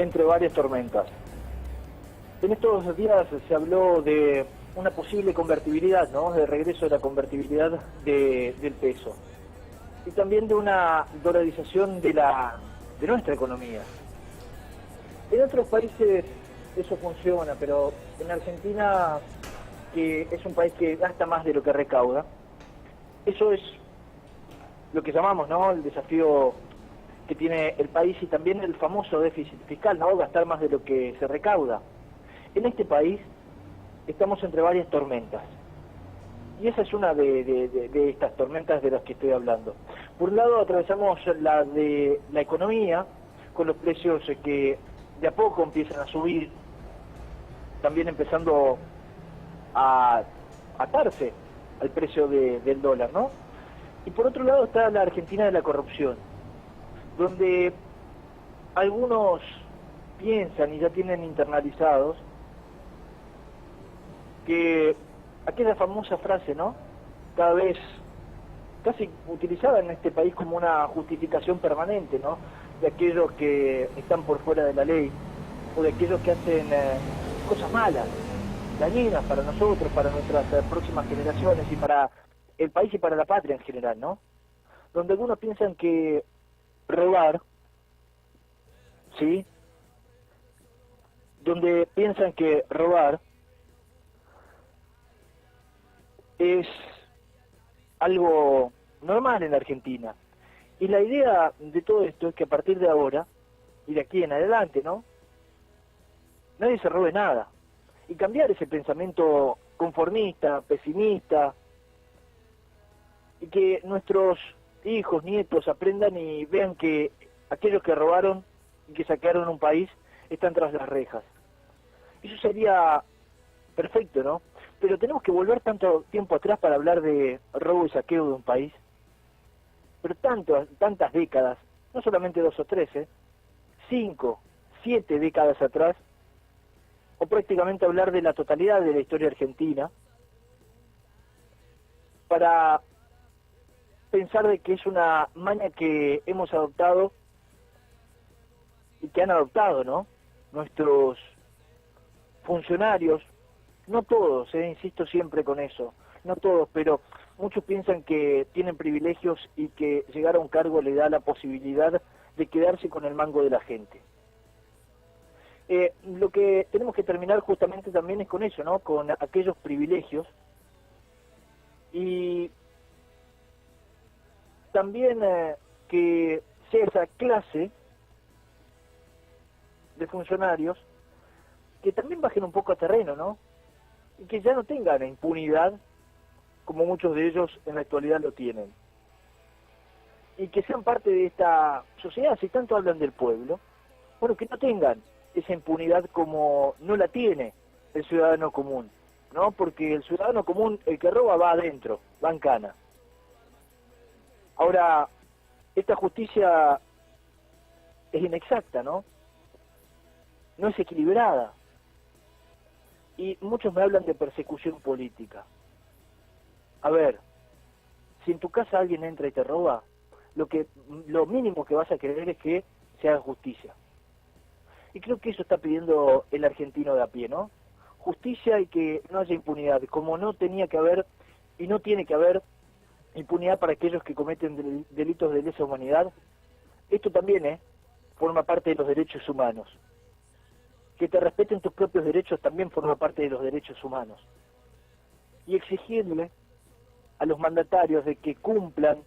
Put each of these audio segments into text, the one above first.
entre varias tormentas. En estos días se habló de una posible convertibilidad, ¿no? De regreso de la convertibilidad del peso. Y también de una dolarización de nuestra economía. En otros países eso funciona, pero en Argentina, que es un país que gasta más de lo que recauda, eso es lo que llamamos, ¿no? El desafío que tiene el país y también el famoso déficit fiscal, ¿no? Gastar más de lo que se recauda. En este país estamos entre varias tormentas. Y esa es una de estas tormentas de las que estoy hablando. Por un lado atravesamos la de la economía, con los precios que de a poco empiezan a subir, también empezando a atarse al precio del dólar, ¿no? Y por otro lado está la Argentina de la corrupción, donde algunos piensan y ya tienen internalizados que aquella famosa frase, ¿no? Cada vez casi utilizada en este país como una justificación permanente, ¿no? De aquellos que están por fuera de la ley, o de aquellos que hacen cosas malas, dañinas para nosotros, para nuestras próximas generaciones y para el país y para la patria en general, ¿no? Donde algunos piensan que robar, ¿sí? Donde piensan que robar es algo normal en la Argentina. Y la idea de todo esto es que a partir de ahora, y de aquí en adelante, ¿no? Nadie se robe nada. Y cambiar ese pensamiento conformista, pesimista, y que nuestros hijos, nietos aprendan y vean que aquellos que robaron y que saquearon un país están tras las rejas. Eso sería perfecto, ¿no? Pero tenemos que volver tanto tiempo atrás para hablar de robo y saqueo de un país. Pero tantas décadas, no solamente 2 o 3, 5, 7 décadas atrás, o prácticamente hablar de la totalidad de la historia argentina, para pensar de que es una maña que hemos adoptado y que han adoptado, ¿no? Nuestros funcionarios, no todos, insisto siempre con eso, no todos, pero muchos piensan que tienen privilegios y que llegar a un cargo le da la posibilidad de quedarse con el mango de la gente. Lo que tenemos que terminar justamente también es con eso, ¿no? Con aquellos privilegios y también que sea esa clase de funcionarios que también bajen un poco a terreno, ¿no? Y que ya no tengan impunidad como muchos de ellos en la actualidad lo tienen. Y que sean parte de esta sociedad, si tanto hablan del pueblo, bueno, que no tengan esa impunidad como no la tiene el ciudadano común, ¿no? Porque el ciudadano común, el que roba, va adentro, va en cana. Ahora, esta justicia es inexacta, ¿no? No es equilibrada. Y muchos me hablan de persecución política. A ver, si en tu casa alguien entra y te roba, lo mínimo que vas a querer es que se haga justicia. Y creo que eso está pidiendo el argentino de a pie, ¿no? Justicia y que no haya impunidad, como no tenía que haber y no tiene que haber impunidad para aquellos que cometen delitos de lesa humanidad. Esto también forma parte de los derechos humanos. Que te respeten tus propios derechos también forma parte de los derechos humanos. Y exigirle a los mandatarios de que cumplan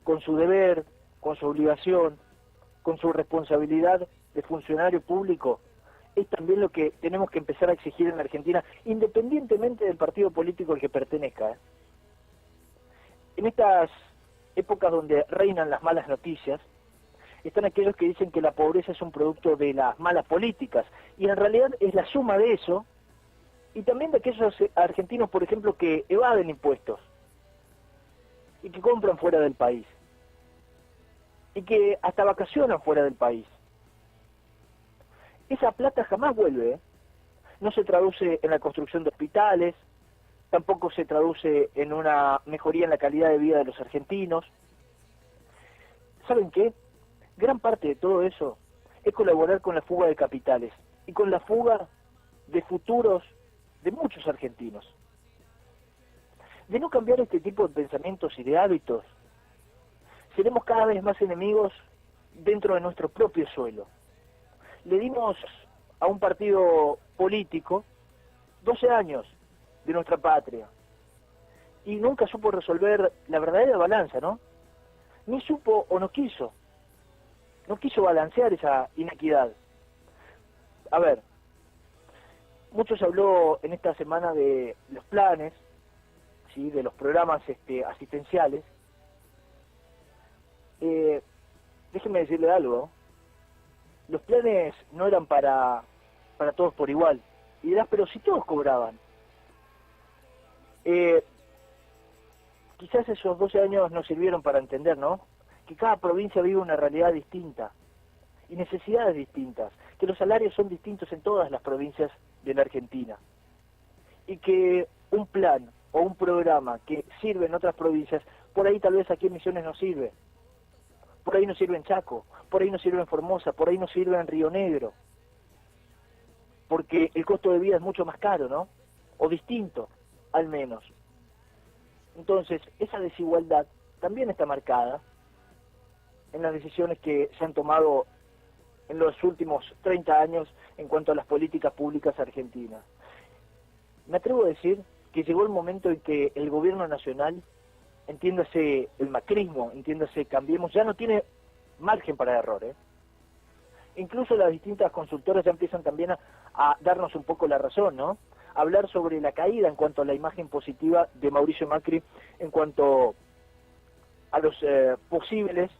con su deber, con su obligación, con su responsabilidad de funcionario público, es también lo que tenemos que empezar a exigir en la Argentina, independientemente del partido político al que pertenezca. En estas épocas donde reinan las malas noticias, están aquellos que dicen que la pobreza es un producto de las malas políticas, y en realidad es la suma de eso, y también de aquellos argentinos, por ejemplo, que evaden impuestos, y que compran fuera del país, y que hasta vacacionan fuera del país. Esa plata jamás vuelve, no se traduce en la construcción de hospitales, tampoco se traduce en una mejoría en la calidad de vida de los argentinos. ¿Saben qué? Gran parte de todo eso es colaborar con la fuga de capitales y con la fuga de futuros de muchos argentinos. De no cambiar este tipo de pensamientos y de hábitos, seremos cada vez más enemigos dentro de nuestro propio suelo. Le dimos a un partido político 12 años de nuestra patria y nunca supo resolver la verdadera balanza, ¿no? Ni supo o no quiso balancear esa inequidad. A ver, mucho se habló en esta semana de los planes, ¿sí?, de los programas asistenciales. Déjeme decirle algo, los planes no eran para todos por igual. Y dirás, pero si todos cobraban. Quizás esos 12 años nos sirvieron para entender, ¿no?, que cada provincia vive una realidad distinta y necesidades distintas, que los salarios son distintos en todas las provincias de la Argentina y que un plan o un programa que sirve en otras provincias, por ahí tal vez aquí en Misiones no sirve, por ahí no sirve en Chaco, por ahí no sirve en Formosa, por ahí no sirve en Río Negro, porque el costo de vida es mucho más caro, ¿no? O distinto, al menos. Entonces, esa desigualdad también está marcada en las decisiones que se han tomado en los últimos 30 años en cuanto a las políticas públicas argentinas. Me atrevo a decir que llegó el momento en que el gobierno nacional, entiéndase el macrismo, entiéndase Cambiemos, ya no tiene margen para error, ¿eh? Incluso las distintas consultoras ya empiezan también a darnos un poco la razón, ¿no? A hablar sobre la caída en cuanto a la imagen positiva de Mauricio Macri en cuanto a los posibles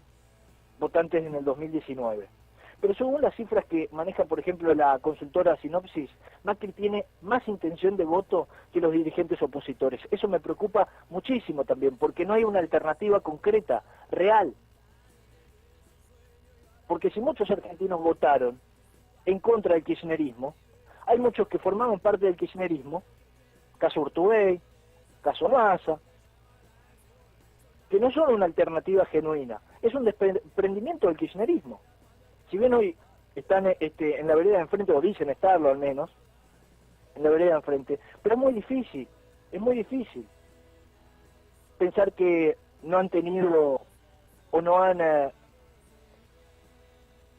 votantes en el 2019. Pero según las cifras que maneja, por ejemplo, la consultora Sinopsis, Macri tiene más intención de voto que los dirigentes opositores. Eso me preocupa muchísimo también, porque no hay una alternativa concreta, real. Porque si muchos argentinos votaron en contra del kirchnerismo, hay muchos que formaban parte del kirchnerismo, caso Urtubey, caso Massa, que no son una alternativa genuina, es un desprendimiento del kirchnerismo. Si bien hoy están en la vereda de enfrente, o dicen estarlo al menos, en la vereda de enfrente, pero es muy difícil pensar que no han tenido o no han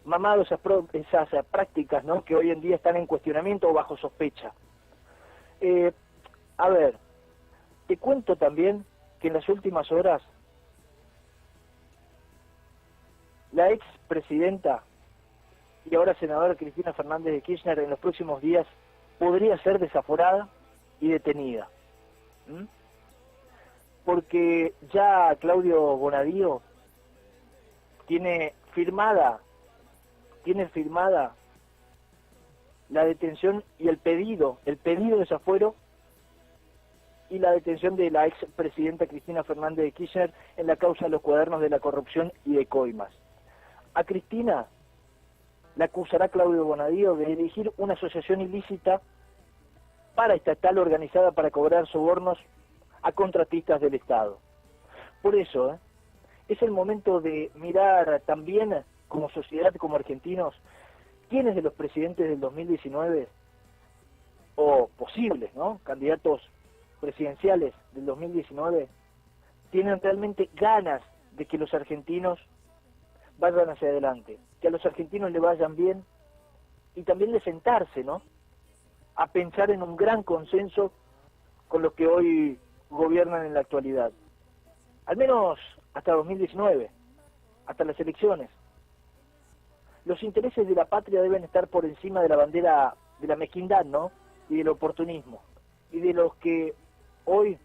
mamado esas prácticas, ¿no?, que hoy en día están en cuestionamiento o bajo sospecha. A ver, te cuento también que en las últimas horas la expresidenta y ahora senadora Cristina Fernández de Kirchner en los próximos días podría ser desaforada y detenida. Porque ya Claudio Bonadío tiene firmada la detención y el pedido de desafuero y la detención de la expresidenta Cristina Fernández de Kirchner en la causa de los cuadernos de la corrupción y de coimas. A Cristina la acusará Claudio Bonadío de dirigir una asociación ilícita paraestatal organizada para cobrar sobornos a contratistas del Estado. Por eso, es el momento de mirar también como sociedad, como argentinos, quiénes de los presidentes del 2019, o posibles, ¿no?, candidatos presidenciales del 2019, tienen realmente ganas de que los argentinos vayan hacia adelante, que a los argentinos le vayan bien, y también de sentarse, ¿no?, a pensar en un gran consenso con los que hoy gobiernan en la actualidad. Al menos hasta 2019, hasta las elecciones. Los intereses de la patria deben estar por encima de la bandera de la mezquindad, ¿no?, y del oportunismo, y de los que hoy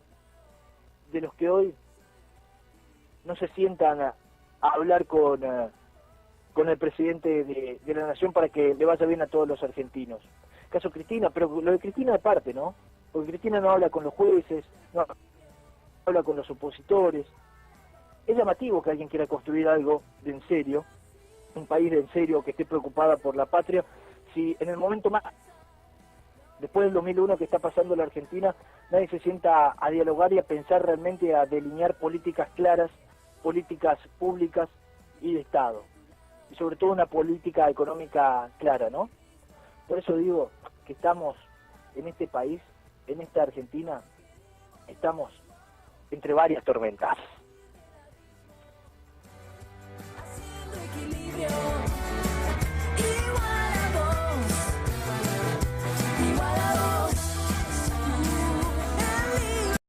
no se sientan a hablar con el presidente de la nación para que le vaya bien a todos los argentinos. Caso Cristina, pero lo de Cristina aparte, ¿no? Porque Cristina no habla con los jueces, no habla con los opositores. Es llamativo que alguien quiera construir algo de en serio, un país de en serio que esté preocupada por la patria, si en el momento más, después del 2001 que está pasando la Argentina, nadie se sienta a dialogar y a pensar realmente, a delinear políticas claras, políticas públicas y de Estado. y sobre todo una política económica clara, ¿no? Por eso digo que estamos en este país, en esta Argentina, estamos entre varias tormentas. Haciendo equilibrio.